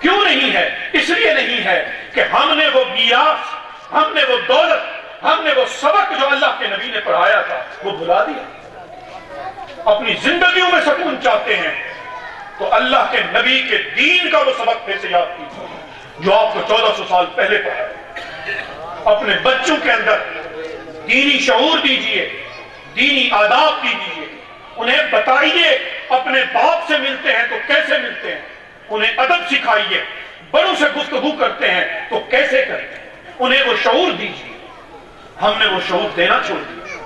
کیوں نہیں ہے؟ اس لیے نہیں ہے کہ ہم نے وہ میراث، ہم نے وہ دولت، ہم نے وہ سبق جو اللہ کے نبی نے پڑھایا تھا وہ بھلا دیا۔ اپنی زندگیوں میں سکون چاہتے ہیں تو اللہ کے نبی کے دین کا وہ سبق پھر سے یاد کیجیے جو آپ کو 1400 سال پہلے پڑھایا۔ اپنے بچوں کے اندر دینی شعور دیجئے، دینی آداب دیجئے، انہیں بتائیے اپنے باپ سے ملتے ہیں تو کیسے ملتے ہیں، انہیں ادب سکھائیے، بڑوں سے گفتگو کرتے ہیں تو کیسے کرتے ہیں، انہیں وہ شعور دیجئے۔ ہم نے وہ شعور دینا چھوڑ دیا،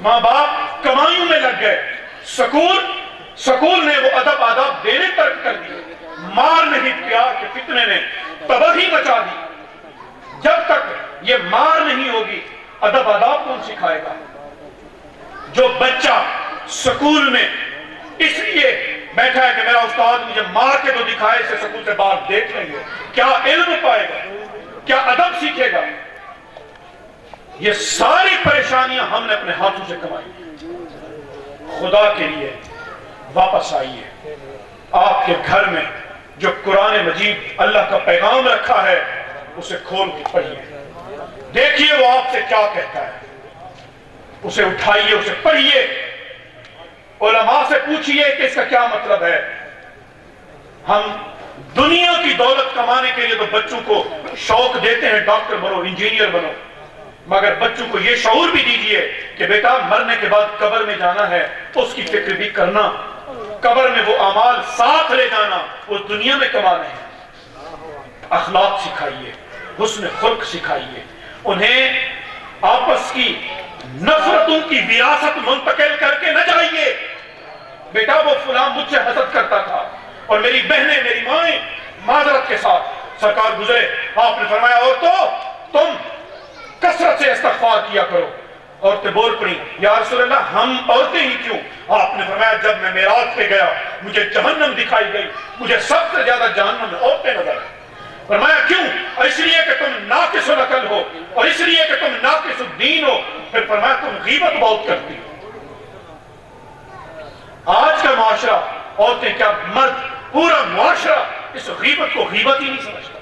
ماں باپ کمائیوں میں لگ گئے، سکول نے وہ ادب آداب دینے ترک کر دیے، مار نہیں پیار کے فتنے نے تباہی مچا دی۔ جب تک یہ مار نہیں ہوگی ادب آداب کون سکھائے گا؟ جو بچہ سکول میں اس لیے بیٹھا ہے کہ میرا استاد مجھے مار کے تو دکھائے، اسے سکول سے باہر دیکھ لیں گے، کیا علم پائے گا، کیا ادب سیکھے گا؟ یہ ساری پریشانیاں ہم نے اپنے ہاتھوں سے کمائی۔ خدا کے لیے واپس آئیے، آپ کے گھر میں جو قرآن مجید اللہ کا پیغام رکھا ہے اسے کھول کے پڑھیے، دیکھیے وہ آپ سے کیا کہتا ہے، اسے اٹھائیے، اسے پڑھیے، علماء سے پوچھئے کہ اس کا کیا مطلب ہے۔ ہم دنیا کی دولت کمانے کے لیے تو بچوں کو شوق دیتے ہیں ڈاکٹر بنو، انجینئر بنو، مگر بچوں کو یہ شعور بھی دیجئے کہ بیٹا مرنے کے بعد قبر میں جانا ہے، اس کی فکر بھی کرنا، قبر میں وہ اعمال ساتھ لے جانا، وہ دنیا میں کمانے ہیں۔ اخلاق سکھائیے، حسن خلق سکھائیے، انہیں آپس کی نفرتوں کی وراثت منتقل کر کے نہ جائیے، بیٹا وہ فلاں مجھ سے حسد کرتا تھا، اور میری بہنیں میری مائیں معذرت کے ساتھ سرکار گزرے، آپ نے فرمایا عورتوں تم کثرت سے استغفار کیا کرو۔ عورتیں بول پڑی یا رسول اللہ ہم عورتیں ہی کیوں؟ آپ نے فرمایا جب میں معراج پہ گیا مجھے جہنم دکھائی گئی، مجھے سب سے زیادہ جہنم میں عورتیں نظر آئیں۔ فرمایا کیوں؟ اور اس لیے کہ تم ناقص العقل ہو، اور اس لیے کہ تم ناقص الدین ہو۔ پھر فرمایا تم غیبت بہت کرتی ہو۔ آج کا معاشرہ، عورتیں کیا مرد، پورا معاشرہ اس غیبت کو غیبت ہی نہیں سمجھتا۔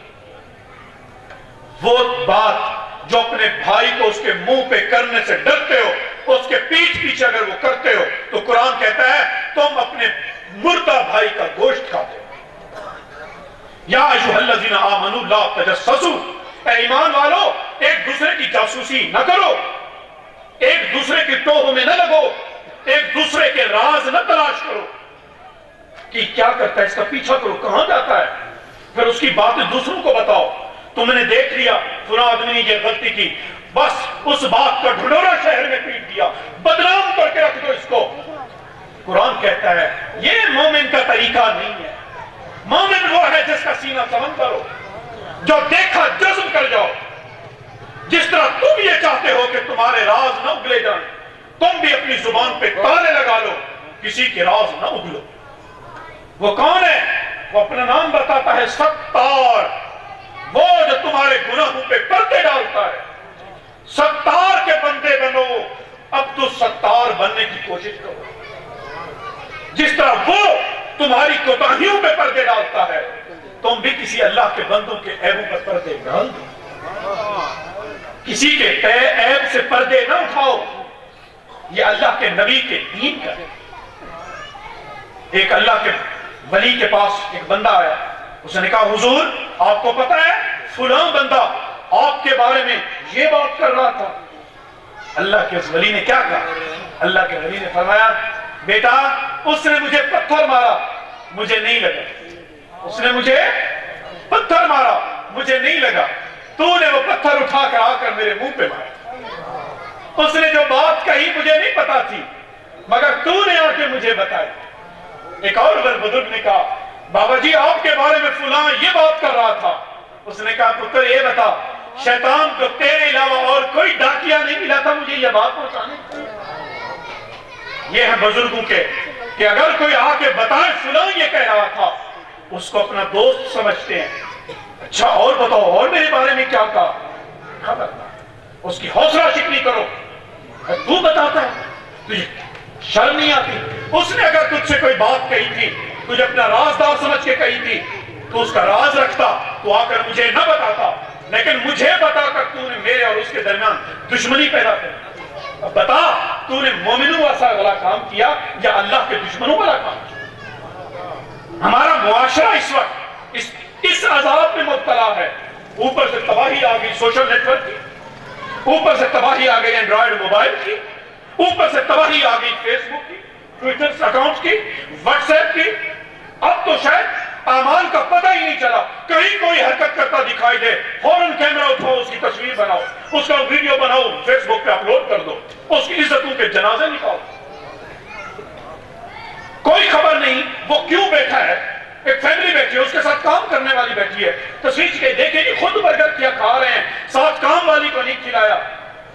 وہ بات جو اپنے بھائی کو اس کے منہ پہ کرنے سے ڈرتے ہو، اس کے پیٹھ پیچھے اگر وہ کرتے ہو تو قرآن کہتا ہے تم اپنے مردہ بھائی کا گوشت کھاتے ہو۔ یا ایھا الذین آمنوا لا تجسسوا، اے ایمان والو ایک دوسرے کی جاسوسی نہ کرو، ایک دوسرے کی ٹوہ میں نہ لگو، ایک دوسرے کے راز نہ تلاش کرو کہ کیا کرتا ہے، اس کا پیچھا کرو، کہاں جاتا ہے، پھر اس کی باتیں دوسروں کو بتاؤ۔ تم نے دیکھ لیا فلاں آدمی نے یہ غلطی کی، بس اس بات کا ڈھنڈورا شہر میں پیٹ دیا، بدنام کر کے رکھ دو اس کو۔ قرآن کہتا ہے یہ مومن کا طریقہ نہیں ہے۔ مومن وہ ہے جس کا سینہ سمندر ہو، جو دیکھا جذب کر جاؤ۔ جس طرح تم یہ چاہتے ہو کہ تمہارے راز نہ اگلے جائیں، تم بھی اپنی زبان پہ تالے لگا لو، کسی کے راز نہ اگلو۔ وہ کون ہے؟ وہ اپنا نام بتاتا ہے، ستار، وہ جو تمہارے گناہوں پہ پردے ڈالتا ہے۔ ستار کے بندے بنو، اب تو ستار بننے کی کوشش کرو۔ جس طرح وہ تمہاری کوتاہیوں پہ پردے ڈالتا ہے، تم بھی کسی اللہ کے بندوں کے عیبوں پر پردے ڈال دو۔ کسی کے عیب سے پردے نہ اٹھاؤ، یہ اللہ کے نبی کے دین کا ہے۔ ایک اللہ کے ولی کے پاس ایک بندہ آیا، اس نے کہا حضور آپ کو پتہ ہے فلاں بندہ آپ کے بارے میں یہ بات کر رہا تھا۔ اللہ کے اس ولی نے کیا کہا؟ اللہ کے ولی نے فرمایا بیٹا اس نے مجھے پتھر مارا، مجھے نہیں لگا۔ اس نے مجھے پتھر مارا، مجھے نہیں لگا، تو نے وہ پتھر اٹھا کر آ کر میرے منہ پہ مارا۔ اس نے جو بات کہی مجھے نہیں پتا تھی، مگر تو نے آ کے مجھے بتائی۔ ایک اور بزرگ نے کہا بابا جی آپ کے بارے میں فلاں یہ بات کر رہا تھا۔ اس نے کہا پتر یہ بتا شیطان کو تیرے علاوہ اور کوئی ڈاکیا نہیں ملا تھا مجھے یہ بات پہنچانے۔ یہ ہے بزرگوں کے کہ اگر کوئی آ کے بتائے فلاں یہ کہہ رہا تھا، اس کو اپنا دوست سمجھتے ہیں۔ اچھا اور بتاؤ اور میرے بارے میں کیا کہا، خبردار اس کی حوصلہ شکنی کرو۔ تو بتاتا ہے تجھے شرم نہیں آتی؟ اس نے اگر تجھ سے کوئی بات کہی تھی، تجھے اپنا رازدار سمجھ کے کہی تھی، تو اس کا راز رکھتا تو آ کر مجھے نہ بتاتا، لیکن مجھے بتا کر تو نے میرے اور اس کے درمیان دشمنی پیدا کر۔ اب بتا تو نے مومنوں ایسا غلط کام کیا یا اللہ کے دشمنوں والا کام کیا؟ ہمارا معاشرہ اس وقت اس عذاب میں مبتلا ہے۔ اوپر سے تباہی آ گئی سوشل نیٹ ورک کی، اوپر سے تباہی آ گئی اینڈرائیڈ موبائل کی، اوپر سے تباہی آ گئی فیس بک کی، ٹویٹر اکاؤنٹ کی، واٹس ایپ کی۔ اب تو شاید اعمال کا پتہ ہی نہیں چلا، کہیں کوئی حرکت کرتا دکھائی دے فوراً کیمرہ اٹھاؤ، اس کی تصویر بناؤ، اس کا ویڈیو بناؤ، فیس بک پہ اپلوڈ کر دو، اس کی عزتوں کے جنازے نکالو۔ کوئی خبر نہیں وہ کیوں بیٹھا ہے، ایک فیملی بیٹھی ہے، اس کے ساتھ کام کرنے والی بیٹھی ہے، تصویر کے دیکھیں کہ خود برگر کیا کھا رہے ہیں، ساتھ کام والی کو نہیں کھلایا۔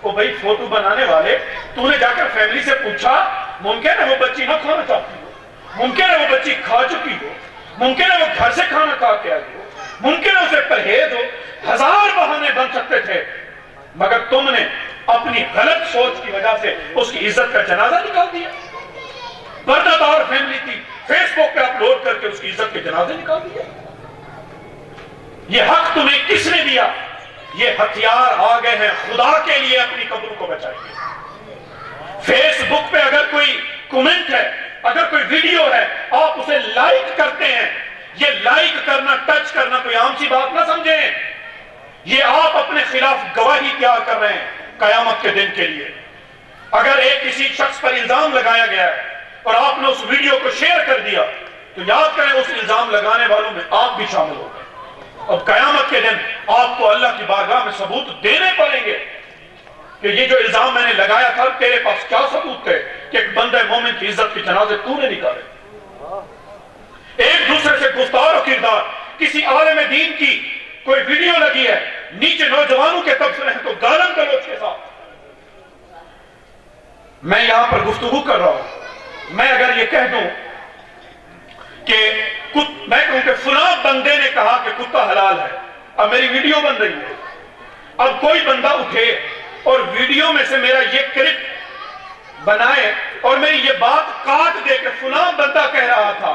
وہ بھائی فوٹو بنانے والے، تو نے جا کر فیملی سے پوچھا ممکن ہے وہ بچی نہ کھانا چاہتی ہو، ممکن ہے وہ بچی کھا چکی ہو، ممکن ہے وہ گھر سے کھانا کھا کے آئی ہو، ممکن ہے اسے پرہیز ہو، ہزار بہانے بن سکتے تھے، مگر تم نے اپنی غلط سوچ کی وجہ سے اس کی عزت کا جنازہ نکال دیا۔ پردہ دار فیملی تھی، فیس بک پہ اپلوڈ کر کے اس کی عزت کے جنازے نکال دیا۔ یہ حق تمہیں کس نے دیا؟ یہ ہتھیار آ گئے ہیں خدا کے لیے اپنی قبروں کو بچائیے۔ فیس بک پہ اگر کوئی کومنٹ ہے، اگر کوئی ویڈیو ہے، آپ اسے لائک کرتے ہیں، یہ لائک کرنا، ٹچ کرنا کوئی عام سی بات نہ سمجھیں، یہ آپ اپنے خلاف گواہی تیار کر رہے ہیں قیامت کے دن کے لیے۔ اگر ایک کسی شخص پر الزام لگایا گیا ہے اور آپ نے اس ویڈیو کو شیئر کر دیا تو یاد کریں اس الزام لگانے والوں میں آپ بھی شامل ہو گئے۔ اب قیامت کے دن آپ کو اللہ کی بارگاہ میں ثبوت دینے پڑیں گے کہ یہ جو الزام میں نے لگایا تھا تیرے پاس کیا ثبوت تھے کہ ایک بندہ مومن کی عزت کے جنازے تو نے نکالے۔ ایک دوسرے سے گفتار و کردار، کسی عالم دین کی کوئی ویڈیو لگی ہے، نیچے نوجوانوں کے تبصرے ہیں تو گالن گلوچ کے ساتھ۔ میں یہاں پر گفتگو کر رہا ہوں، میں اگر یہ کہہ دوں کہ میں کہوں کہ فلاں بندے نے کہا کہ کتا حلال ہے، اب میری ویڈیو بن رہی ہے، اب کوئی بندہ اٹھے اور ویڈیو میں سے میرا یہ کلپ بنائے اور میری یہ بات کاٹ دے کہ فلاں بندہ کہہ رہا تھا،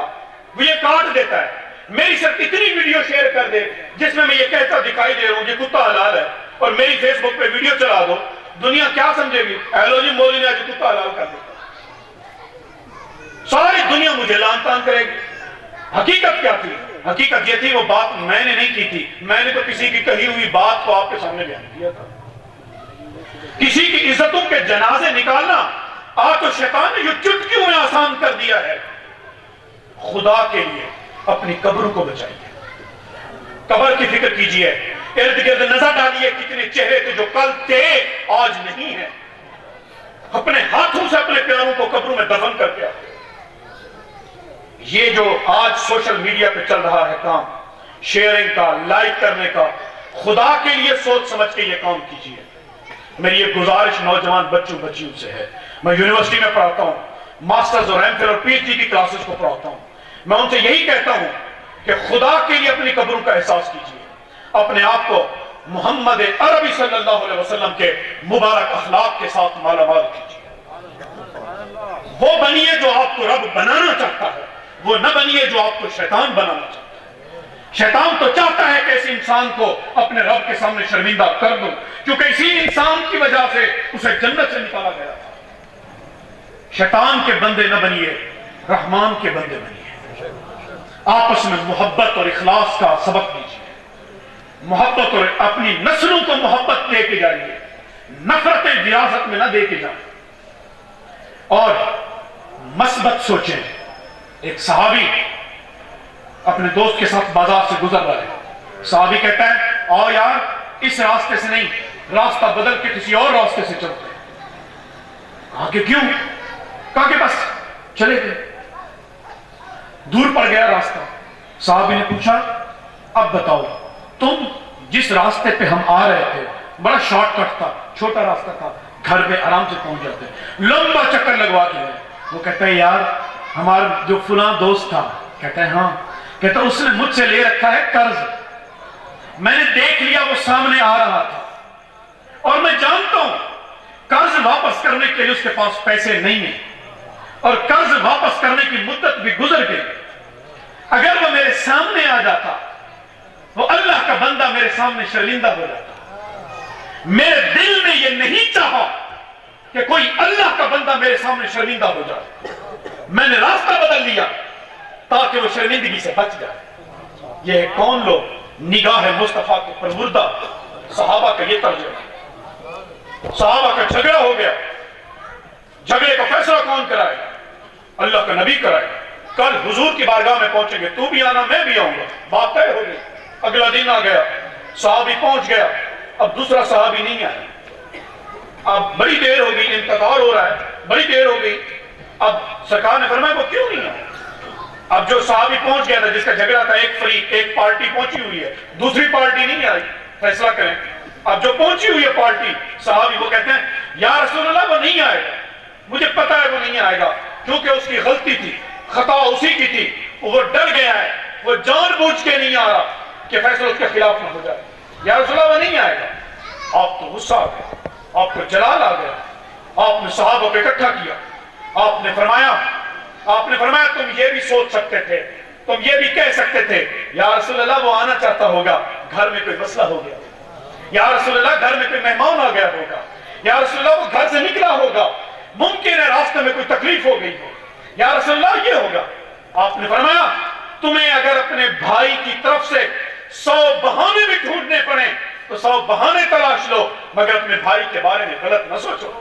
وہ یہ کاٹ دیتا ہے، میری صرف اتنی ویڈیو شیئر کر دے جس میں یہ کہتا دکھائی دے رہا ہوں کہ کتا حلال ہے، اور میری فیس بک پہ ویڈیو چلا دو، دنیا کیا سمجھے گی؟ جی مولوی نے آج کتا حلال کر دیا، ساری دنیا مجھے لان تان کرے گی۔ حقیقت کیا تھی؟ حقیقت یہ تھی، وہ بات میں نے نہیں کی تھی، میں نے تو کسی کی کہی ہوئی بات کو آپ کے سامنے بیان کیا تھا۔ کسی کی عزتوں کے جنازے نکالنا آج تو شیطان نے یہ چٹکیوں میں آسان کر دیا ہے۔ خدا کے لیے اپنی قبروں کو بچائیے، قبر کی فکر کیجئے، ارد گرد نظر ڈالیے کتنے چہرے تھے جو کل تھے آج نہیں ہیں، اپنے ہاتھوں سے اپنے پیاروں کو قبروں میں دفن کر کے آتے۔ یہ جو آج سوشل میڈیا پہ چل رہا ہے کام، شیئرنگ کا، لائک کرنے کا، خدا کے لیے سوچ سمجھ کے یہ کام کیجئے۔ میری یہ گزارش نوجوان بچوں بچیوں سے ہے، میں یونیورسٹی میں پڑھاتا ہوں، ماسٹرز اور ایم فل اور پی ایچ ڈی کی کلاسز کو پڑھاتا ہوں، میں ان سے یہی کہتا ہوں کہ خدا کے لیے اپنی قبروں کا احساس کیجئے، اپنے آپ کو محمد عربی صلی اللہ علیہ وسلم کے مبارک اخلاق کے ساتھ مالا مال کیجئے۔ وہ بنیے جو آپ کو رب بنانا چاہتا ہے، وہ نہ بنیے جو آپ کو شیطان بنانا چاہتا ہے۔ شیطان تو چاہتا ہے کہ اس انسان کو اپنے رب کے سامنے شرمندہ کر دوں، کیونکہ اسی انسان کی وجہ سے اسے جنت سے نکالا گیا تھا۔ شیطان کے بندے نہ بنیے، رحمان کے بندے بنیے۔ آپس میں محبت اور اخلاص کا سبق دیجیے، محبت، اور اپنی نسلوں کو محبت دے کے جائیے، نفرتیں وراثت میں نہ دے کے جائیں، اور مثبت سوچیں۔ ایک صحابی اپنے دوست کے ساتھ بازار سے گزر رہا ہے، صحابی کہتا ہے آؤ یار اس راستے سے نہیں، راستہ بدل کے کسی اور راستے سے چلتے ہیں۔ کہا کہ کیوں؟ کہا کہ بس چلے گئے، دور پڑ گیا راستہ۔ صحابی نے پوچھا اب بتاؤ تم جس راستے پہ ہم آ رہے تھے بڑا شارٹ کٹ تھا، چھوٹا راستہ تھا، گھر پہ آرام سے پہنچ جاتے، لمبا چکر لگوا کے گئے۔ وہ کہتا ہے یار ہمارا جو فلاں دوست تھا، کہتا ہے ہاں، کہتا ہے اس نے مجھ سے لے رکھا ہے قرض، میں نے دیکھ لیا وہ سامنے آ رہا تھا، اور میں جانتا ہوں قرض واپس کرنے کے لیے اس کے پاس پیسے نہیں ہیں، اور قرض واپس کرنے کی مدت بھی گزر گئی۔ اگر وہ میرے سامنے آ جاتا، وہ اللہ کا بندہ میرے سامنے شرمندہ ہو جاتا۔ میرے دل نے یہ نہیں چاہا کہ کوئی اللہ کا بندہ میرے سامنے شرمندہ ہو جائے، میں نے راستہ بدل لیا تاکہ وہ شرمندگی سے بچ جائے۔ یہ کون لوگ؟ نگاہ مصطفیٰ کے پروردہ صحابہ کا یہ ترجمہ۔ صحابہ کا جھگڑا ہو گیا، جھگڑے کا فیصلہ کون کرائے؟ اللہ کا نبی کرائے۔ کل حضور کی بارگاہ میں پہنچیں گے، تو بھی آنا میں بھی آؤں گا، بات طے ہو گئی۔ اگلا دن آ گیا، صحابی پہنچ گیا، اب دوسرا صحابی نہیں آیا، اب بڑی دیر ہو گئی، انتظار ہو رہا ہے، بڑی دیر ہو گئی۔ اب سرکار نے فرمایا وہ کیوں نہیں آیا؟ اب جو صحابی پہنچ گیا تھا، جس کا جھگڑا تھا، ایک فریق، ایک پارٹی پہنچی ہوئی ہے، دوسری پارٹی نہیں آئی، فیصلہ کریں۔ اب جو پہنچی ہوئی ہے پارٹی، صحابی وہ کہتے ہیں یا رسول اللہ وہ نہیں آئے گا، مجھے پتا ہے وہ نہیں آئے گا، کیونکہ اس کی غلطی تھی، خطا اسی کی تھی، وہ ڈر گیا ہے، وہ جان بوجھ کے نہیں آ رہا کہ فیصلہ اس کے خلاف نہ ہو جائے۔ یا رسول اللہ وہ نہیں آئے گا۔ آپ تو غصہ آ گیا، آپ کو جلال آ گیا، آپ نے صحابہ کو اکٹھا کیا، آپ نے فرمایا تم یہ بھی سوچ سکتے تھے، تم یہ بھی کہہ سکتے تھے یا رسول اللہ وہ آنا چاہتا ہوگا، گھر میں کوئی مسئلہ ہو گیا، یا رسول اللہ گھر میں کوئی مہمان آ گیا ہوگا، یا رسول اللہ وہ گھر سے نکلا ہوگا، ممکن ہے راستے میں کوئی تکلیف ہو گئی ہو، یا رسول اللہ یہ ہوگا۔ آپ نے فرمایا تمہیں اگر اپنے بھائی کی طرف سے 100 بہانے بھی ڈھونڈنے پڑیں تو 100 بہانے تلاش لو، مگر اپنے بھائی کے بارے میں غلط نہ سوچو۔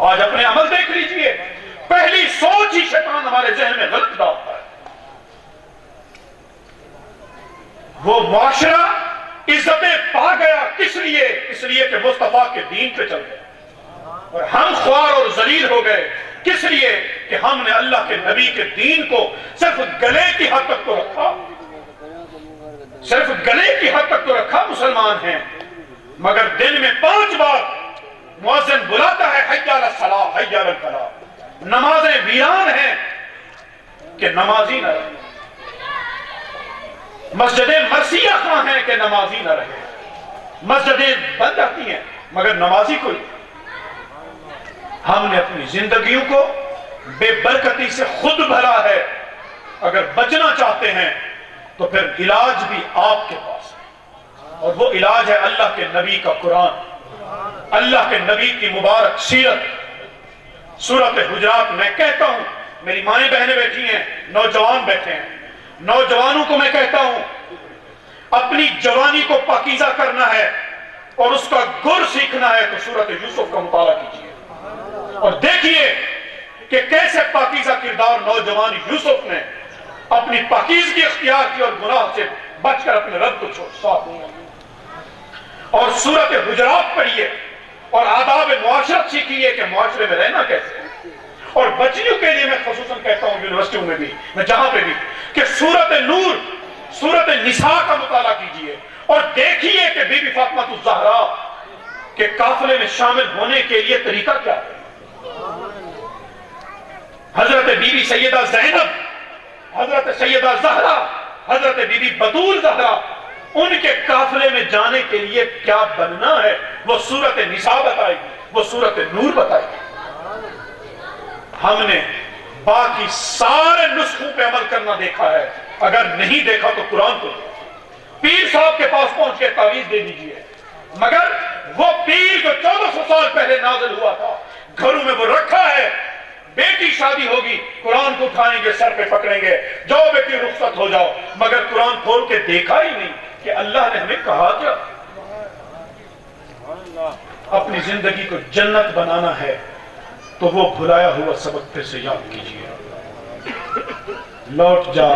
آج اپنے عمل دیکھ لیجئے، پہلی سوچ ہی شیطان ہمارے ذہن میں غلط ڈالتا ہے۔ وہ معاشرہ عزتیں پا گیا کس لیے؟ اس لیے کہ مصطفیٰ کے دین پہ چل گیا، اور ہم خوار اور ذلیل ہو گئے کس لیے؟ کہ ہم نے اللہ کے نبی کے دین کو صرف گلے کی حد تک تو رکھا، صرف گلے کی حد تک تو رکھا۔ مسلمان ہیں مگر دن میں 5 بار مؤذن بلاتا ہے حی علی الصلاۃ حی علی الفلاح، نمازیں ویران ہیں کہ نمازی نہ رہے، مسجدیں مرثیہ خواہ ہیں کہ نمازی نہ رہے، مسجدیں بن جاتی ہیں مگر نمازی کوئی۔ ہم نے اپنی زندگیوں کو بے برکتی سے خود بھرا ہے۔ اگر بچنا چاہتے ہیں تو پھر علاج بھی آپ کے پاس ہے، اور وہ علاج ہے اللہ کے نبی کا قرآن، اللہ کے نبی کی مبارک سیرت۔ سورۃ حجرات میں کہتا ہوں، میری مائیں بہنیں بیٹھی ہیں، نوجوان بیٹھے ہیں، نوجوانوں کو میں کہتا ہوں اپنی جوانی کو پاکیزہ کرنا ہے اور اس کا گر سیکھنا ہے تو سورۃ یوسف کا مطالعہ کیجیے اور دیکھیے کہ کیسے پاکیزہ کردار نوجوان یوسف نے اپنی پاکیزگی اختیار کی اور گناہ سے بچ کر اپنے رب کو ساتھ دیا۔ اور سورۃ حجرات پڑھیے اور آداب معاشرت سیکھیے کہ معاشرے میں رہنا کیسے ہے۔ اور بچیوں کے لیے میں خصوصاً کہتا ہوں یونیورسٹیوں میں بھی، میں جہاں پہ بھی، کہ سورۃ نور، سورۃ نساء کا مطالعہ کیجیے اور دیکھیے کہ بی بی فاطمہ الزہرا کے قافلے میں شامل ہونے کے لیے طریقہ کیا ہے۔ حضرت بی بی سیدہ زینب، حضرت سیدہ زہرا، حضرت بی بی بطول زہرا، ان کے قافلے میں جانے کے لیے کیا بننا ہے وہ سورۃ نساء بتائے گی، وہ سورۃ نور بتائے گی۔ ہم نے باقی سارے نسخوں پہ عمل کرنا دیکھا ہے، اگر نہیں دیکھا تو قرآن کو پیر صاحب کے پاس پہنچ کے تعویذ دے دیجئے، مگر وہ پیر جو 1400 سال پہلے نازل ہوا تھا گھروں میں وہ رکھا ہے۔ بیٹی شادی ہوگی قرآن کو اٹھائیں گے، سر پہ پکڑیں گے، جاؤ بیٹی رخصت ہو جاؤ، مگر قرآن کھول کے دیکھا ہی نہیں کہ اللہ نے ہمیں کہا کیا۔ اپنی زندگی کو جنت بنانا ہے تو وہ بھلایا ہوا سبق پھر سے یاد کیجیے۔ لوٹ جا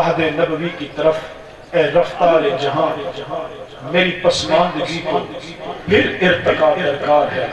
عہد نبوی کی طرف اے رفتار جہاں، میری پسماندگی کو پھر ارتقا درکار ہے۔